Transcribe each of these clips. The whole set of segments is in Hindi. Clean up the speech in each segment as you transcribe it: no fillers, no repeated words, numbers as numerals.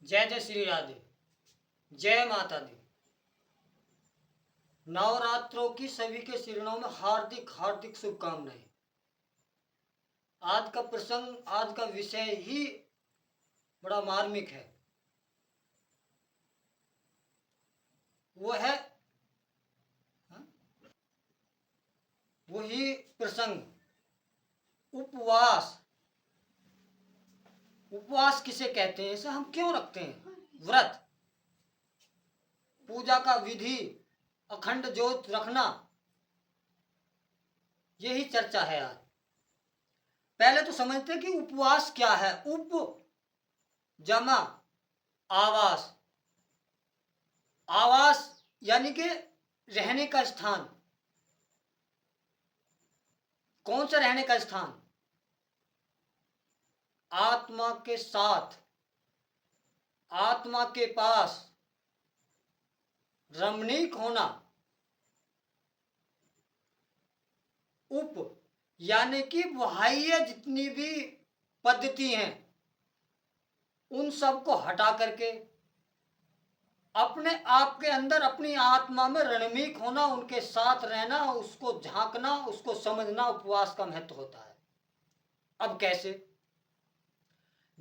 जय जय श्री राधे। जय माता दी। नवरात्रों की सभी के शिरणों में हार्दिक हार्दिक शुभकामनाएं। आज का प्रसंग, आज का विषय ही बड़ा मार्मिक है। वो है वही प्रसंग, उपवास। उपवास किसे कहते हैं, इसे हम क्यों रखते हैं? व्रत, पूजा का विधि, अखंड ज्योत रखना, यही चर्चा है आज। पहले तो समझते हैं कि उपवास क्या है। उप जमा आवास, आवास यानी कि रहने का स्थान। कौन सा रहने का स्थान? आत्मा के साथ, आत्मा के पास रमणीक होना। उप यानी कि बाह्य जितनी भी पद्धति हैं उन सब को हटा करके अपने आप के अंदर, अपनी आत्मा में रणमीक होना, उनके साथ रहना, उसको झांकना, उसको समझना, उपवास का महत्व होता है। अब कैसे?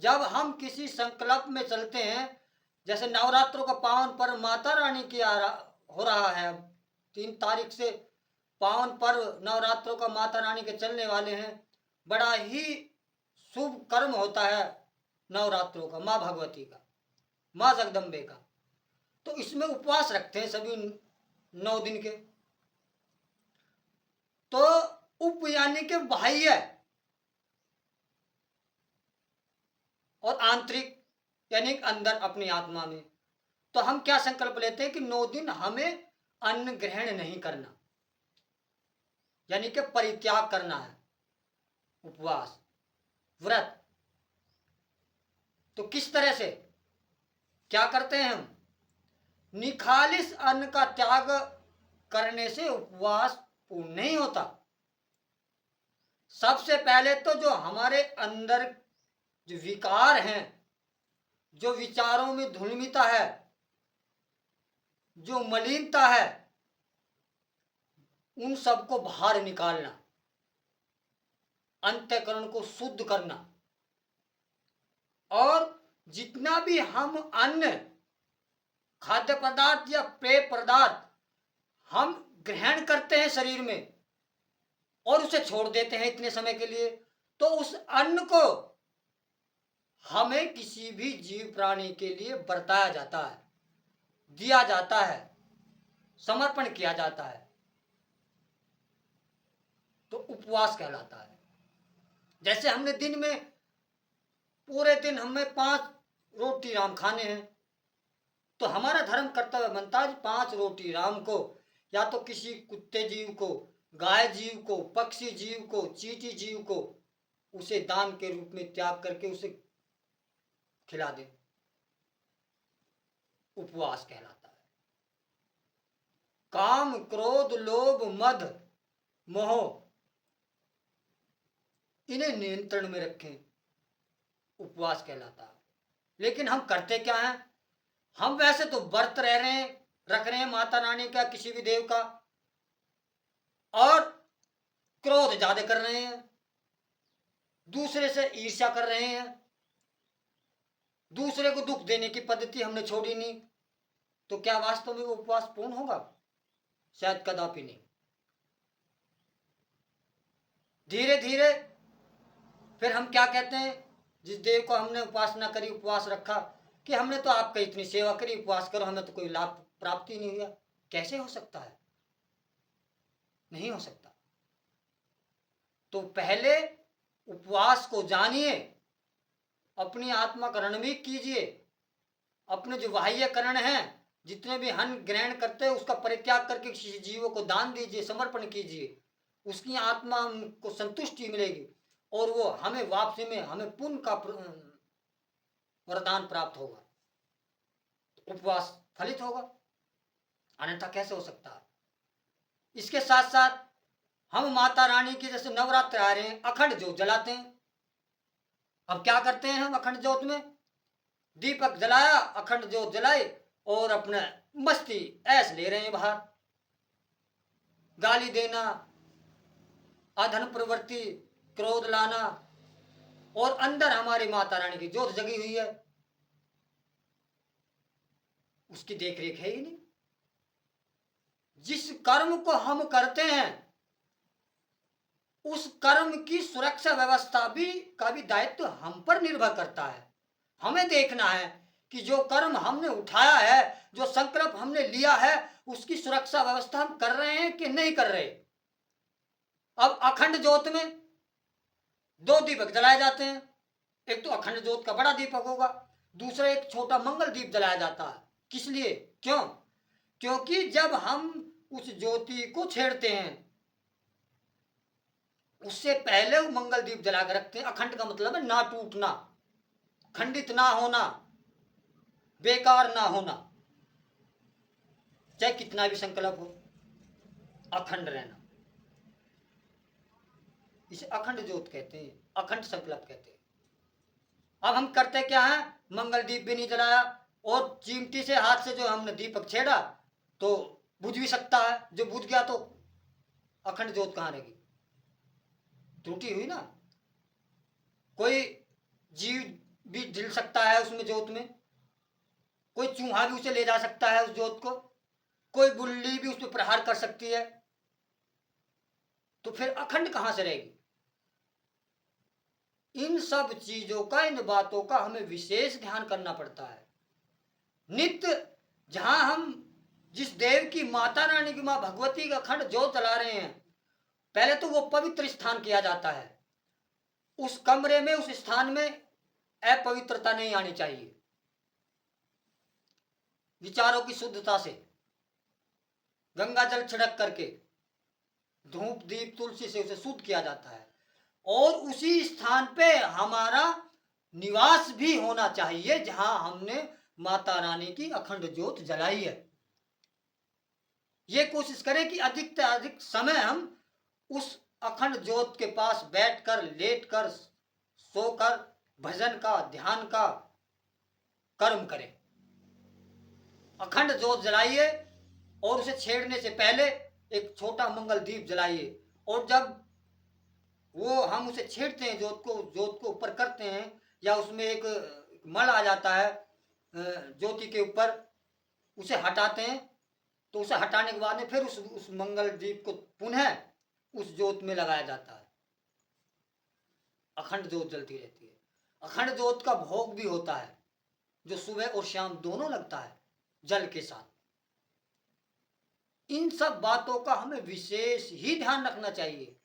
जब हम किसी संकल्प में चलते हैं, जैसे नवरात्रों का पावन पर्व माता रानी की हो रहा है। 3 तारीख से पावन पर्व नवरात्रों का माता रानी के चलने वाले हैं। बड़ा ही शुभ कर्म होता है नवरात्रों का, माँ भगवती का, माँ जगदम्बे का। तो इसमें उपवास रखते हैं सभी 9 दिन के। तो उप यानी के बाह्य और आंतरिक यानी अंदर अपनी आत्मा में। तो हम क्या संकल्प लेते हैं कि 9 दिन हमें अन्न ग्रहण नहीं करना, यानी कि परित्याग करना है। उपवास, व्रत। तो किस तरह से क्या करते हैं हम? निखालिस अन्न का त्याग करने से उपवास पूर्ण नहीं होता। सबसे पहले तो जो हमारे अंदर जो विकार हैं, जो विचारों में धूमिलता है, जो मलिनता है, उन सबको बाहर निकालना, अंतःकरण को शुद्ध करना। और जितना भी हम अन्न, खाद्य पदार्थ या पेय पदार्थ हम ग्रहण करते हैं शरीर में और उसे छोड़ देते हैं इतने समय के लिए, तो उस अन्न को हमें किसी भी जीव प्राणी के लिए बरताया जाता है, दिया जाता है, समर्पण किया जाता है। तो उपवास कहलाता है। जैसे हमने दिन में, पूरे दिन हमें 5 रोटी राम खाने हैं, तो हमारा धर्म कर्तव्य बनता है 5 रोटी राम को या तो किसी कुत्ते जीव को, गाय जीव को, पक्षी जीव को, चींटी जीव को उसे दान के रूप में त्याग करके उसे खिला दे। उपवास कहलाता है। काम, क्रोध, लोभ, मद, मोह, इन्हें नियंत्रण में रखें, उपवास कहलाता है। लेकिन हम करते क्या हैं? हम वैसे तो व्रत रह रहे हैं, रख रहे हैं माता रानी का, किसी भी देव का, और क्रोध ज्यादा कर रहे हैं, दूसरे से ईर्ष्या कर रहे हैं, दूसरे को दुख देने की पद्धति हमने छोड़ी नहीं। तो क्या वास्तव में वो उपवास पूर्ण होगा? शायद कदापि नहीं। धीरे धीरे फिर हम क्या कहते हैं, जिस देव को हमने उपासना करी, उपवास रखा, कि हमने तो आपका इतनी सेवा करी, उपवास करो, हमें तो कोई लाभ प्राप्ति नहीं हुआ। कैसे हो सकता है? नहीं हो सकता। तो पहले उपवास को जानिए, अपनी आत्मा का रणवीक कीजिए, अपने जो बाह्य करण हैं, जितने भी अन्न ग्रहण करते हैं उसका परित्याग करके किसी जीवों को दान दीजिए, समर्पण कीजिए। उसकी आत्मा को संतुष्टि मिलेगी और वो हमें वापसी में हमें पुण्य का वरदान प्राप्त होगा। उपवास फलित होगा, अन्यथा कैसे हो सकता है? इसके साथ साथ हम माता रानी के जैसे नवरात्र आ रहे हैं, अखंड ज्योत जलाते हैं। अब क्या करते हैं हम अखंड ज्योत में? दीपक जलाया, अखंड ज्योत जलाई और अपने मस्ती ऐश ले रहे हैं बाहर। गाली देना, अधन प्रवृत्ति, क्रोध लाना, और अंदर हमारी माता रानी की ज्योत जगी हुई है, उसकी देख रेख है ही नहीं। जिस कर्म को हम करते हैं उस कर्म की सुरक्षा व्यवस्था भी का भी दायित्व हम पर निर्भर करता है। हमें देखना है कि जो कर्म हमने उठाया है, जो संकल्प हमने लिया है, उसकी सुरक्षा व्यवस्था हम कर रहे हैं कि नहीं कर रहे। अब अखंड ज्योत में 2 दीपक जलाए जाते हैं। एक तो अखंड ज्योत का बड़ा दीपक होगा, दूसरा एक छोटा मंगल दीप जलाया जाता है। किस लिए? क्यों? क्योंकि जब हम उस ज्योति को छेड़ते हैं उससे पहले वो मंगल दीप जला कर रखते हैं। अखंड का मतलब है ना टूटना, खंडित ना होना, बेकार ना होना, चाहे कितना भी संकल्प हो, अखंड रहना। इसे अखंड ज्योत कहते हैं, अखंड संकल्प कहते हैं। अब हम करते क्या है, मंगल दीप भी नहीं जलाया और चिमटी से हाथ से जो हमने दीपक छेड़ा तो बुझ भी सकता है, जो बुझ गया तो अखंड ज्योत कहाँ रहेगी, त्रुटि हुई ना। कोई जीव भी जल सकता है उसमें ज्योत में, कोई चूहा भी उसे ले जा सकता है उस ज्योत को, कोई बुल्ली भी उस पर प्रहार कर सकती है, तो फिर अखंड कहां से रहेगी। इन सब चीजों का, इन बातों का हमें विशेष ध्यान करना पड़ता है। नित्य जहां हम जिस देव की, माता रानी की, मां भगवती का अखंड ज्योत जला रहे हैं, पहले तो वो पवित्र स्थान किया जाता है। उस कमरे में, उस स्थान में अपवित्रता नहीं आनी चाहिए। विचारों की शुद्धता से गंगा जल छिड़क करके, धूप दीप तुलसी से उसे शुद्ध किया जाता है। और उसी स्थान पे हमारा निवास भी होना चाहिए जहां हमने माता रानी की अखंड ज्योत जलाई है। ये कोशिश करें कि अधिक से अधिक समय हम उस अखंड ज्योत के पास बैठकर, लेटकर, सोकर भजन का, ध्यान का कर्म करें। अखंड ज्योत जलाइए और उसे छेड़ने से पहले एक छोटा मंगल दीप जलाइए, और जब वो हम उसे छेड़ते हैं, ज्योत को ऊपर करते हैं, या उसमें एक मल आ जाता है ज्योति के ऊपर, उसे हटाते हैं, तो उसे हटाने के बाद में फिर उस मंगल दीप को पुनः उस ज्योत में लगाया जाता है। अखंड ज्योत जलती रहती है। अखंड ज्योत का भोग भी होता है जो सुबह और शाम दोनों लगता है जल के साथ। इन सब बातों का हमें विशेष ही ध्यान रखना चाहिए।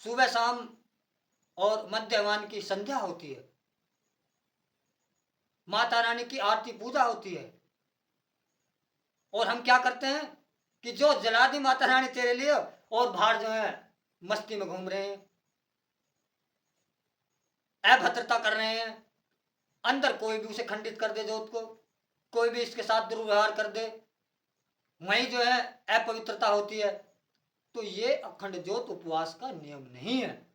सुबह शाम और मध्यवान की संध्या होती है, माता रानी की आरती पूजा होती है, और हम क्या करते हैं कि जो जला दी माता रानी तेरे लिए, और बाहर जो है मस्ती में घूम रहे हैं, अभद्रता कर रहे हैं। अंदर कोई भी उसे खंडित कर दे ज्योत को, कोई भी इसके साथ दुर्व्यवहार कर दे, वहीं जो है अपवित्रता होती है। तो ये अखंड ज्योत उपवास का नियम नहीं है।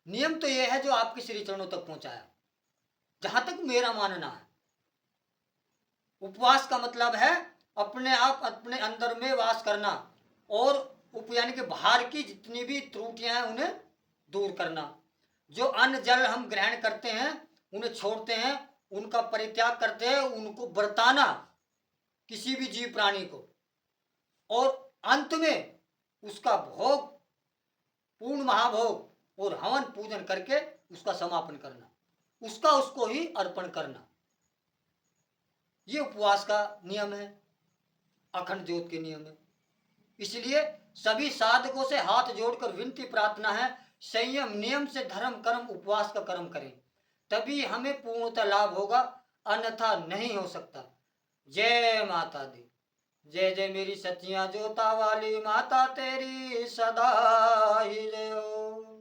नियम तो ये है जो आपके श्री चरणों तक पहुंचाया, जहां तक मेरा मानना है। उपवास का मतलब है अपने आप, अपने अंदर में वास करना, और यानी कि बाहर की जितनी भी त्रुटियां हैं उन्हें दूर करना। जो अन्न जल हम ग्रहण करते हैं उन्हें छोड़ते हैं, उनका परित्याग करते हैं, उनको बरताना किसी भी जीव प्राणी को, और अंत में उसका भोग, पूर्ण महाभोग और हवन पूजन करके उसका समापन करना, उसका उसको ही अर्पण करना। ये उपवास का नियम है, अखंड ज्योत के नियम है। इसलिए सभी साधकों से हाथ जोड़कर विनती प्रार्थना है, संयम नियम से धर्म कर्म उपवास का कर्म करें, तभी हमें पूर्णतः लाभ होगा, अन्यथा नहीं हो सकता। जय माता दी। जय जय मेरी सचिया जोता वाली माता तेरी सदा ही जय हो।